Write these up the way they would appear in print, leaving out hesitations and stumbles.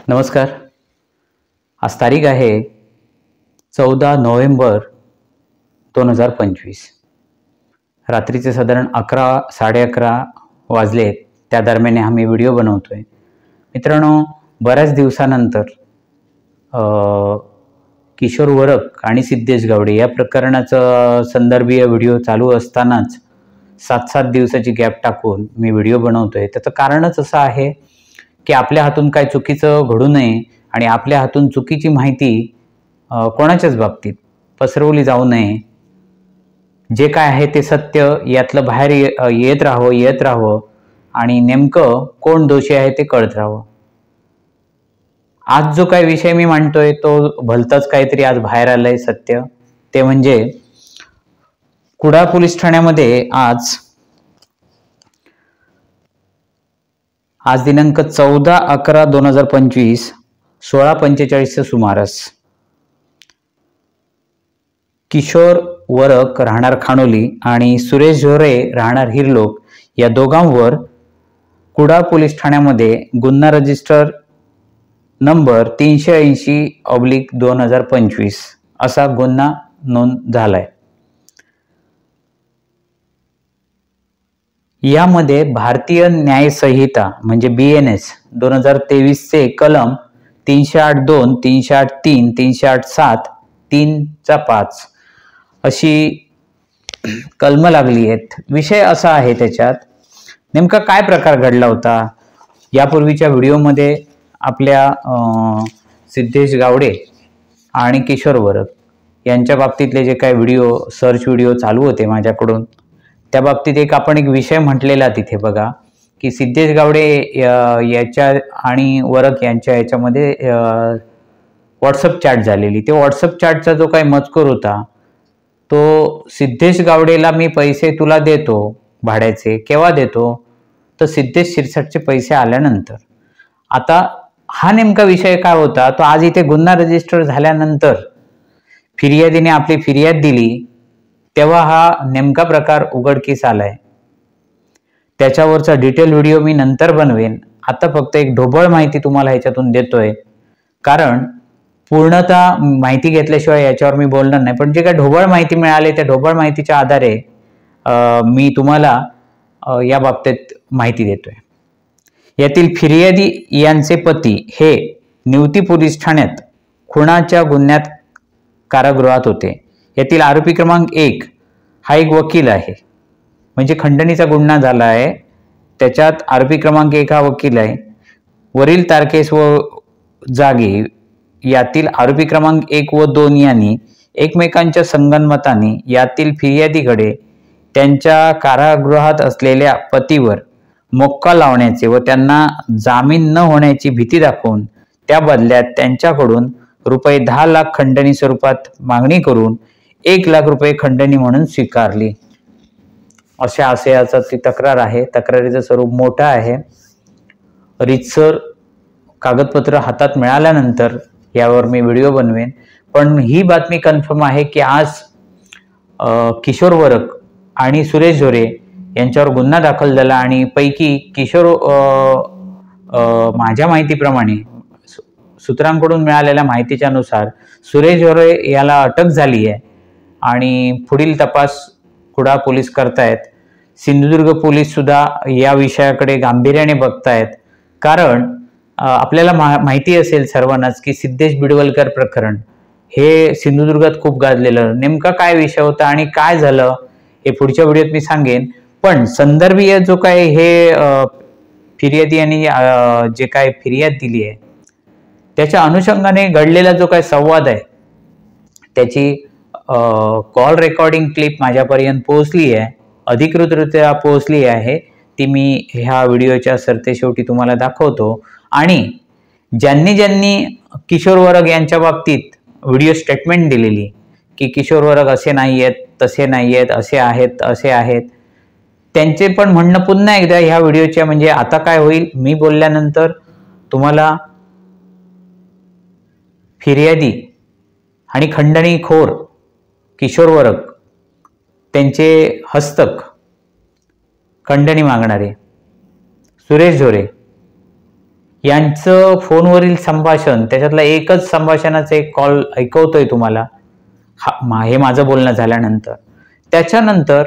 नमस्कार. आज तारीख आहे 14 नोव्हेंबर 2025. रात्रीचे साधारण 11-11:30 वाजलेत. त्या दरम्यान आम्ही व्हिडिओ बनवतोय. मित्रांनो, बऱ्याच दिवसानंतर किशोर वरक आणि सिद्धेश गावडे या प्रकरणाचं संदर्भीय व्हिडिओ चालू असतानाच 7-7 दिवसाची गॅप टाकून मी व्हिडिओ बनवतोय. त्याचं कारणच असं आहे की आपल्या हातून काय चुकीचं घडू नये आणि आपल्या हातून चुकीची माहिती कोणाच्याच बाबतीत पसरवली जाऊ नये. जे काय आहे ते सत्य यातलं बाहेर येत राहावं आणि नेमकं कोण दोषी आहे ते कळत राहावं. आज जो काय विषय मी मांडतोय तो भलतंच काहीतरी आज बाहेर आलंय सत्य. ते म्हणजे कुडाळ पोलीस ठाण्यामध्ये आज दिनांक 14/11/2025 16:45 सुमारास किशोर वरक राहणार खानोली आणि सुरेश झोरे राहणार हिरलोक या दोघांवर कुडाळ पोलीस ठाण्यामध्ये गुन्हा रजिस्टर नंबर 380/2025 असा गुन्हा नोंद झालाय. यामध्ये भारतीय न्याय संहिता म्हणजे BNS 2023 चे कलम 308(2), 308(3), 308(7), 3(5) अशी कलम लागली आहेत. विषय असा आहे, त्याच्यात नेमका काय प्रकार घडला होता. यापूर्वीच्या व्हिडिओमध्ये आपल्या सिद्धेश गावडे आणि किशोर वरक यांच्या बाबतीतले जे काय सर्च व्हिडिओ चालू होते माझ्याकडून, त्या बाबतीत आपण एक विषय म्हटलेला तिथे बघा की सिद्धेश गावडे याच्या आणि वरक यांच्या याच्यामध्ये व्हॉट्सअप चॅट झालेली. ते व्हॉट्सअप चॅटचा जो काही मजकूर होता तो सिद्धेश गावडेला मी पैसे तुला देतो भाड्याचे, केव्हा देतो तर सिद्धेश शिरसाटचे पैसे आल्यानंतर. आता हा नेमका विषय काय होता तो आज इथे गुन्हा रजिस्टर झाल्यानंतर फिर्यादीने आपली फिर्याद दिली तेव्हा हा नेमका प्रकार उघडकीस आलाय. त्याच्यावरचा डिटेल व्हिडिओ मी नंतर बनवेन. आता फक्त एक ढोबळ माहिती तुम्हाला ह्याच्यातून देतोय, कारण पूर्णतः माहिती घेतल्याशिवाय याच्यावर मी बोलणार नाही. पण जे काही ढोबळ माहिती मिळाली त्या ढोबळ माहितीच्या आधारे मी तुम्हाला या बाबतीत माहिती देतोय. यातील फिर्यादी यांचे पती हे निवती पोलीस ठाण्यात खुनाच्या गुन्ह्यात कारागृहात होते. यातील आरोपी क्रमांक 1 हा एक वकील आहे, म्हणजे खंडणीचा गुन्हा झाला आहे त्याच्यात आरोपी क्रमांक 1 हा वकील आहे. वरील तारखेस व जागी यातील आरोपी क्रमांक 1 व 2 यांनी एकमेकांच्या संगनमताने यातील फिर्यादीकडे त्यांच्या कारागृहात असलेल्या पतीवर मोक्का लावण्याचे व त्यांना जामीन न होण्याची भीती दाखवून त्या बदल्यात त्यांच्याकडून रुपये 10 लाख खंडणी स्वरूपात मागणी करून 1 लाख रुपये खंडणी म्हणून स्वीकारली. अशा आशयाचा ती तक्रार आहे. तक्रारीचं स्वरूप मोठं आहे. रीतसर कागदपत्र हातात मिळाल्यानंतर यावर मी व्हिडिओ बनवेन. पण ही बातमी कन्फर्म आहे की आज किशोर वरक आणि सुरेश झोरे यांच्यावर गुन्हा दाखल झाला आणि पैकी किशोर माझ्या माहितीप्रमाणे सूत्रांकडून मिळालेल्या माहितीच्या नुसार सुरेश झोरे याला अटक झाली आहे आणि पुढील तपास कुडाळ पोलीस करतायत. सिंधुदुर्ग पोलीस सुद्धा या विषयाकडे गांभीर्याने बघतायत, कारण आपल्याला माहिती असेल सर्वांनाच की सिद्धेश बिडवलकर प्रकरण हे सिंधुदुर्गात खूप गाजलेलं. नेमका काय विषय होता आणि काय झालं हे पुढच्या व्हिडिओत मी सांगेन. पण संदर्भीय जो काय हे फिर्यादी यांनी जे काय फिर्याद दिली आहे त्याच्या अनुषंगाने घडलेला जो काय संवाद आहे त्याची कॉल रेकॉर्डिंग क्लिप माझ्यापर्यंत पोहोचली आहे, अधिकृतरित्या पोहोचली आहे. ती मी ह्या व्हिडिओच्या सरतेशेवटी तुम्हाला दाखवतो. आणि ज्यांनी किशोर वरक यांच्या बाबतीत व्हिडिओ स्टेटमेंट दिलेली की किशोर वरक असे नाही आहेत, तसे नाही आहेत, असे आहेत, त्यांचे पण म्हणणं पुन्हा एकदा ह्या व्हिडिओच्या म्हणजे आता काय होईल, मी बोलल्यानंतर तुम्हाला फिर्यादी आणि खंडणीखोर किशोर वरक त्यांचे हस्तक खंडणी मागणारे सुरेश झोरे यांचं फोनवरील संभाषण, त्याच्यातला एकच संभाषणाचा एक कॉल ऐकवतोय तुम्हाला, हे माझं बोलणं झाल्यानंतर. त्याच्यानंतर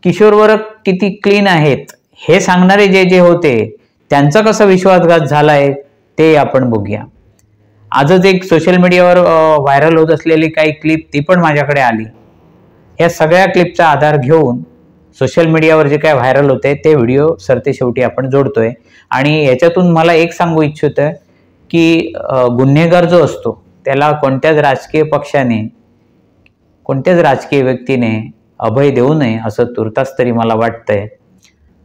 किशोर वरक किती क्लीन आहेत हे सांगणारे जे जे होते त्यांचा कसा विश्वासघात झालाय ते आपण बघूया. आजच एक सोशल मीडियावर व्हायरल होत असलेली काही क्लिप ती पण माझ्याकडे आली. या सगळ्या क्लिपचा आधार घेऊन सोशल मीडियावर जे काय व्हायरल होते ते व्हिडिओ सरते शेवटी आपण जोडतोय. आणि याच्यातून मला एक सांगू इच्छितोय की गुन्हेगार जो असतो त्याला कोणत्याच राजकीय पक्षाने, कोणत्याच राजकीय व्यक्तीने अभय देऊ नये असं तुर्तास तरी मला वाटतंय.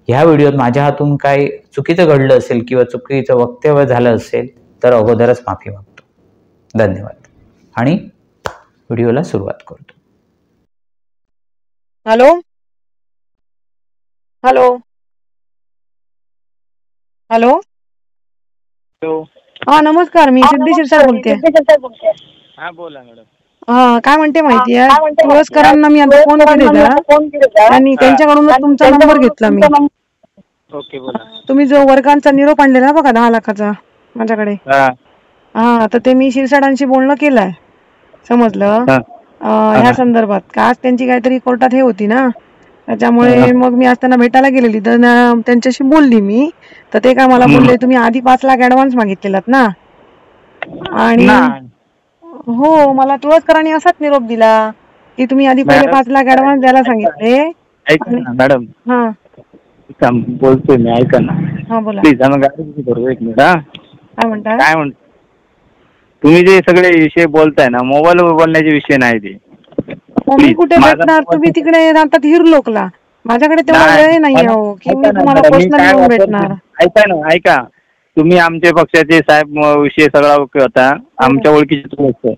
ह्या व्हिडिओत माझ्या हातून काही चुकीचं घडलं असेल किंवा चुकीचं वक्तव्य झालं असेल तर अगोदरच माफी मागतो. धन्यवाद आणि व्हिडिओला सुरुवात करतो. हॅलो हॅलो हॅलो हा नमस्कार, मी सिद्धी शिरसाट बोलते. हा बोला मॅडम. हा काय म्हणते माहितीये, तुळसकरांना मी आता फोन केलेला आणि त्यांच्याकडूनच तुमचा नंबर घेतला मी. ओके बोला. तुम्ही जो वर्गांचा निरोप आणलेला बघा 10 लाखाचा माझ्याकडे, हा तर ते मी शिरसाटांशी बोलणं केलंय, समजलं. ह्या संदर्भात का आज त्यांची काहीतरी कोर्टात हे होती ना, त्याच्यामुळे मग मी आज त्यांना भेटायला गेलेली तर त्यांच्याशी बोलली मी. तर ते काय मला बोलले, तुम्ही आधी 5 लाख ऍडव्हान्स मागितलेलात ना. आणि हो, मला तुळसकरांनी असाच निरोप दिला की तुम्ही आधी पहिले 5 लाख ऍडव्हान्स द्यायला सांगितले. मॅडम हा बोलतोय मी, ऐका ना. हा बोला. प्लीज आम्ही गाडी करू एक मिनिट. काय म्हणता? काय म्हणतो तुम्ही जे सगळे विषय बोलताय ना, मोबाईलवर बोलण्याचे विषय नाही ते. मी कुठे भेटणार, तुम्ही तिकडे राहतात हिरलोकला, माझ्याकडे तेवढा वेळ नाही हो की मी तुम्हाला पर्सनली येऊन भेटणार. ऐका ना, ऐका, तुम्ही आमच्या पक्षाचे साहेब विषय सगळा ओके होता, आमच्या ओळखीचे होतं.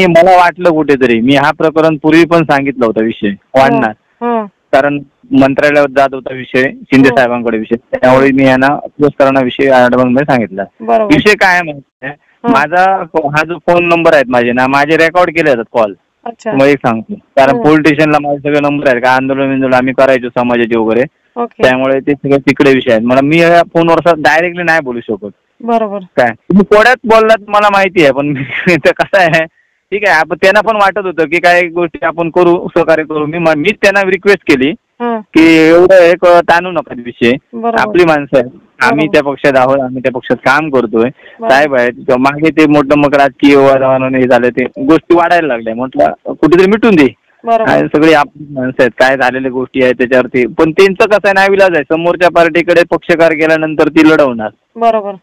मला वाटलं कुठेतरी, मी हा प्रकरण पूर्वी पण सांगितलं होता विषय वाढणार, कारण मंत्रालयात जात होता विषय, शिंदे साहेबांकडे विषय, त्यामुळे मी यांना तुळसकरांना विषय ऍडव्हान्स मध्ये सांगितला. विषय काय माहिती आहे, माझा हा जो फोन नंबर आहेत माझे ना, माझे रेकॉर्ड केले जातात कॉल. तुम्हाला एक सांगतो, कारण पोलीस स्टेशनला माझे सगळे नंबर आहेत, काय आंदोलन आम्ही करायचो समाजाचे वगैरे, त्यामुळे ते सगळे तिकडे विषय आहेत. मला मी या फोनवर डायरेक्टली नाही बोलू शकत. बरोबर. काय तुम्ही कोड्यात बोललात मला माहिती आहे, पण कसं आहे, ठीक आहे, आपण त्यांना पण वाटत होतं की काही गोष्टी आपण करू, सहकार्य करू. मीच त्यांना रिक्वेस्ट केली की एवढं एक ताणू नका विषय, आपली माणसं आहेत, आम्ही त्या पक्षात आहोत, आम्ही त्या पक्षात काम करतोय, साहेब आहेत. मागे ते मोठं मग राजकीय वातावरण हे झालं, ते गोष्टी वाढायला लागल्या, म्हटलं कुठेतरी मिटून दे, सगळी आपली माणसं आहेत, काय झालेल्या गोष्टी आहेत त्याच्यावरती. पण त्यांचं कसं आहे, नाही विलाज आहे, समोरच्या पार्टीकडे पक्षकार केल्यानंतर ती लढवणार. बरोबर.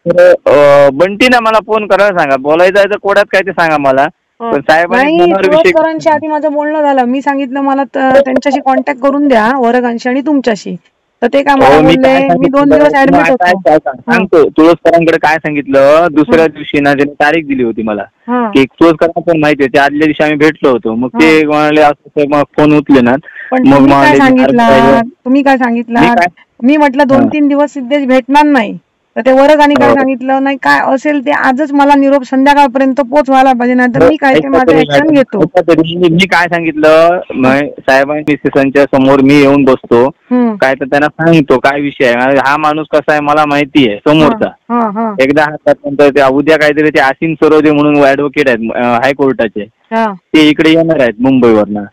तर बंटीना मला फोन करायला सांगा, बोलायचं आहे तर कोड्यात काय ते सांगा मला. तुळसकरांशी आधी माझं बोलणं झालं, मी सांगितलं मला त्यांच्याशी कॉन्टॅक्ट करून द्या, वर्गांशी आणि तुमच्याशी. तर ते काय मला बोलले, मी 2 दिवस ऍडमिट होतो. सांगतो, तुळसकरांकडे काय सांगितलं, दुसऱ्या दिवशी ना त्यांनी तारीख दिली होती मला, की तुळसकरांना पण माहिती होती, आदल्या दिवशी आम्ही भेटलो होतो. मग ते म्हणाले असं, मग फोन उचले ना. मग काय सांगितलं तुम्ही, काय सांगितलं, मी म्हटलं 2-3 दिवस सिद्धेश भेटणार नाही. तर ते वर्गाने काय सांगितलं, नाही काय असेल ते आजच मला निरोप संध्याकाळपर्यंत पोहोचवायला पाहिजे, नाहीतर मी काय ते माझं ऍक्शन घेतो. मी काय सांगितलं, साहेबांनी मिसेसांच्या समोर मी येऊन बसतो, काय तर त्यांना सांगतो काय विषय आहे. हा माणूस कसा आहे मला माहिती आहे समोरचा, एकदा हातात उद्या काहीतरी ते आसिम सरोदे म्हणून ऍडव्होकेट आहेत हायकोर्टाचे, ते इकडे येणार आहेत मुंबईवरनं,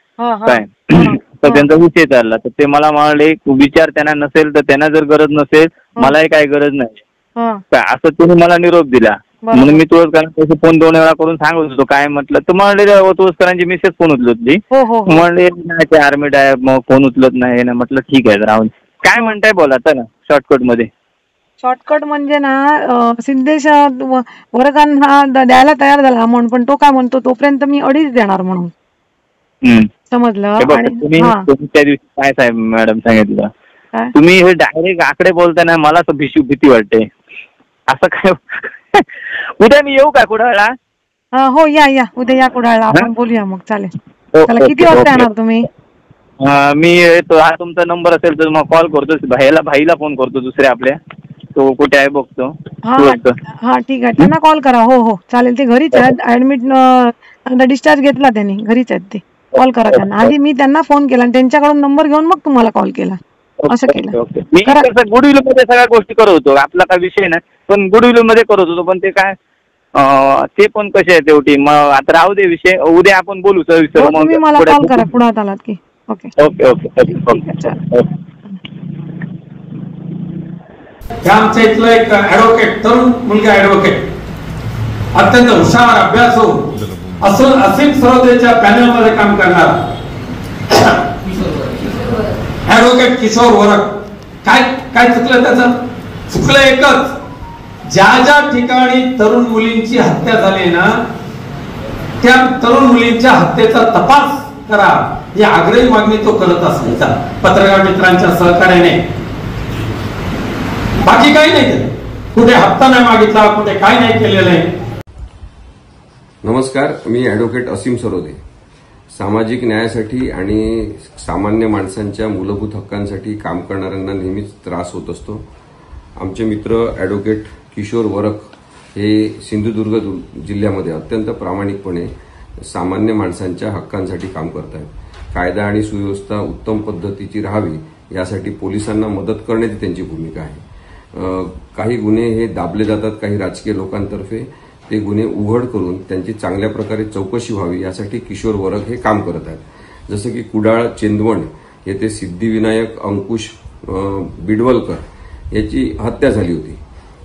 काय तर त्यांचा विषय चालला. तर ते मला म्हणाले विचार त्यांना नसेल तर, त्यांना जर गरज नसेल मलाही काही गरज नाही, असं तुम्ही मला निरोप दिला. म्हणून मी तुळसकरांना फोन 2 वेळा करून सांगत होतो, काय म्हटलं तर म्हणले तुळसकरांची मिसेस फोन उचलत होती, म्हणले नाही ते आर्मीड आहे, मग फोन उचलत नाही ना. म्हटलं ठीक आहे राहून, काय म्हणताय बोला तर ना शॉर्टकट मध्ये. शॉर्टकट म्हणजे ना, सिद्धेश वर्गांना द्यायला तयार झाला अमाऊंट, पण तो काय म्हणतो तोपर्यंत मी 2.5 देणार म्हणून, समजलं. त्या दिवशी काय साहेब मॅडम सांगितलं, तुम्ही हे डायरेक्ट आकडे बोलताना मला भीती वाटते. असं काय उद्या मी येऊ का कुडाळला? हो या उद्या या कुडाळला, आपण बोलूया मग. चालेल. चला, किती वाजता येणार तुम्ही? मी येतो, हा तुमचा नंबर असेल तर मग कॉल करतो, भाईला फोन करतो दुसऱ्या आपल्या, तो कुठे आहे बघतो. हा ठीक आहे, त्यांना कॉल करा. हो चालेल, ते घरीच आहेत, ऍडमिट डिस्चार्ज घेतला त्यांनी, घरीच आहेत ते. कॉल करा त्यांना. आधी मी त्यांना फोन केला आणि त्यांच्याकडून नंबर घेऊन मग तुम्हाला कॉल केला. असं केलं. मी कसं गुडविल मध्ये सगळ्या गोष्टी करत होतो, आपला काय विषय नाही, पण गुडविल मध्ये करत होतो. पण ते काय ते पण कसे आहे शेवटी. मग आता राहू दे विषय, उद्या आपण बोलू सविस्तर. तुम्ही मला कॉल करा पुढे आलात की. Okay okay okay okay. आमच्या इथलं एक ऍडव्होकेट, तरुण मुलगा ऍडव्होकेट, अत्यंत हुशार, अभ्यासू, असीम सरोदेच्या पॅनल मध्ये काम करणार ऍडव्होकेट किशोर वरक. काय काय चुकलं त्याचं? चुकलं एकच, ज्या ठिकाणी तरुण मुलींची हत्या झाली ना, त्या तरुण मुलींच्या हत्येचा तपास करा, ही आग्रही मागणी तो करत असायचा पत्रकार मित्रांच्या सहकार्याने. बाकी काही नाही केलं, कुठे हप्ता नाही मागितला, कुठे काय नाही केलेलं आहे. नमस्कार, मी ॲडव्होकेट असीम सरोदे. सामाजिक न्यायासाठी आणि सामान्य माणसांच्या मूलभूत हक्कांसाठी काम करणाऱ्यांना नेहमीच त्रास होत असतो. आमचे मित्र ॲडव्होकेट किशोर वरक हे सिंधुदुर्ग जिल्ह्यामध्ये अत्यंत प्रामाणिकपणे सामान्य माणसांच्या हक्कांसाठी काम करत आहेत. कायदा आणि सुव्यवस्था उत्तम पद्धतीची राहावी यासाठी पोलिसांना मदत करण्याची त्यांची भूमिका आहे. काही गुन्हे हे दाबले जातात काही राजकीय लोकांतर्फे, ते गुन्हे उघड करून त्यांची चांगल्या प्रकारे चौकशी व्हावी यासाठी किशोर वरक हे काम करत आहेत. जसं की कुडाळ चेंदवण येथे सिद्धिविनायक अंकुश बिडवलकर याची हत्या झाली होती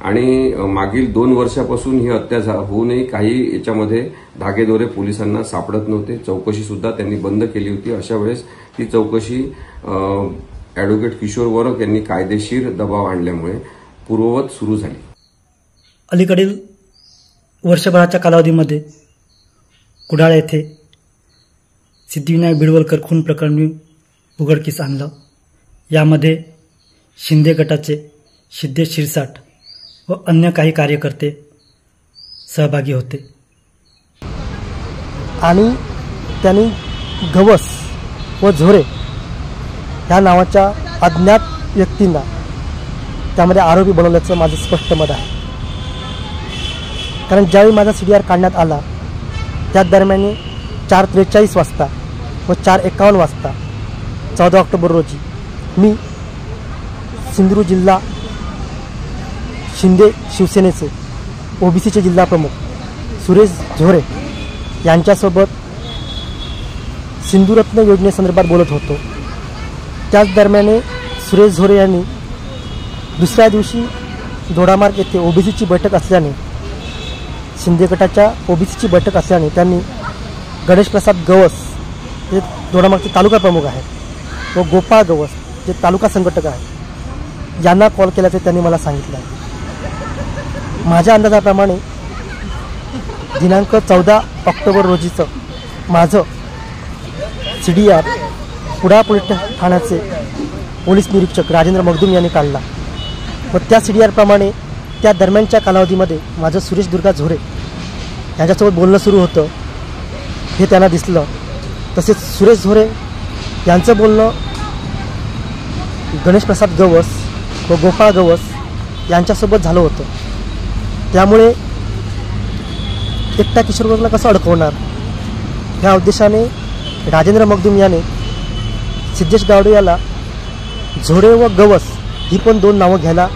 आणि मागील 2 वर्षापासून ही हत्या होऊनही काही याच्यामध्ये धागेदोरे पोलिसांना सापडत नव्हते. चौकशी सुद्धा त्यांनी बंद केली होती. अशा वेळेस ती चौकशी ॲडव्होकेट किशोर वरक यांनी कायदेशीर दबाव आणल्यामुळे पूर्ववत सुरू झाली. अलीकडील वर्षभराच्या कालावधीमध्ये कुडाळ येथे सिद्धिविनायक बिडवलकर खून प्रकरणी उघडकीस आणलं. यामध्ये शिंदे गटाचे सिद्धेश शिरसाट व अन्य काही कार्यकर्ते सहभागी होते आणि त्यांनी गवस व झोरे ह्या नावाच्या अज्ञात व्यक्तींना त्यामध्ये आरोपी बनवल्याचं माझं स्पष्ट मत आहे. कारण ज्यावेळी माझा CDR काढण्यात आला त्या दरम्यान 4:43 वाजता व 4:51 वाजता 14 ऑक्टोबर रोजी मी सिंधुदुर्ग जिल्हा शिंदे शिवसेनेचे OBCचे जिल्हा प्रमुख सुरेश झोरे यांच्यासोबत सिंधुरत्न योजनेसंदर्भात बोलत होतो. त्याच दरम्यान सुरेश झोरे यांनी दुसऱ्या दिवशी दोडामार्ग येथे OBCची बैठक असल्याने, शिंदे गटाच्या OBCची बैठक असल्याने त्यांनी गणेश प्रसाद गवस जे दोडामार्गचे तालुका प्रमुख आहेत व गोपाळ गवस जे तालुका संघटक आहेत यांना कॉल केल्याचे त्यांनी मला सांगितलं आहे. माझ्या अंदाजाप्रमाणे दिनांक 14 ऑक्टोबर रोजीचं माझं CDR कुडाळ पोलीस ठाण्याचे पोलीस निरीक्षक राजेंद्र मगदूम यांनी काढला व त्या CDR प्रमाणे त्या दरम्यानच्या कालावधीमध्ये माझं सुरेश दुर्गा झोरे यांच्यासोबत बोलणं सुरू होतं हे त्यांना दिसलं. तसेच सुरेश झोरे यांचं बोलणं गणेश प्रसाद गवस व गोपाळ गवस यांच्यासोबत झालं होतं. त्यामुळे एकटा किशोर वरकला कसं अडकवणार ह्या उद्देशाने राजेंद्र मगदूम याने सिद्धेश गावडे याला झोरे व गवस ही पण 2 नावं घ्यायला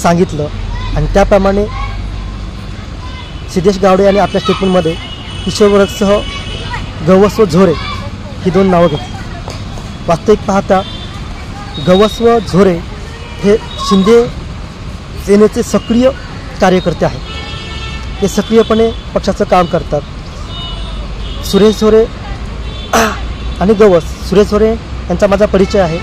सांगितलं आणि त्याप्रमाणे सिद्धेश गावडे यांनी आपल्या स्टेटमेंटमध्ये किशोर वरकसह गवस व झोरे ही 2 नावं घेतली. वास्तविक पाहता गवस व झोरे हे शिंदे सेनेचे सक्रिय कार्यकर्ते आहेत. ते सक्रियपणे पक्षाचं काम करतात. सुरेश झोरे आणि गवस, सुरेश झोरे यांचा माझा परिचय आहे.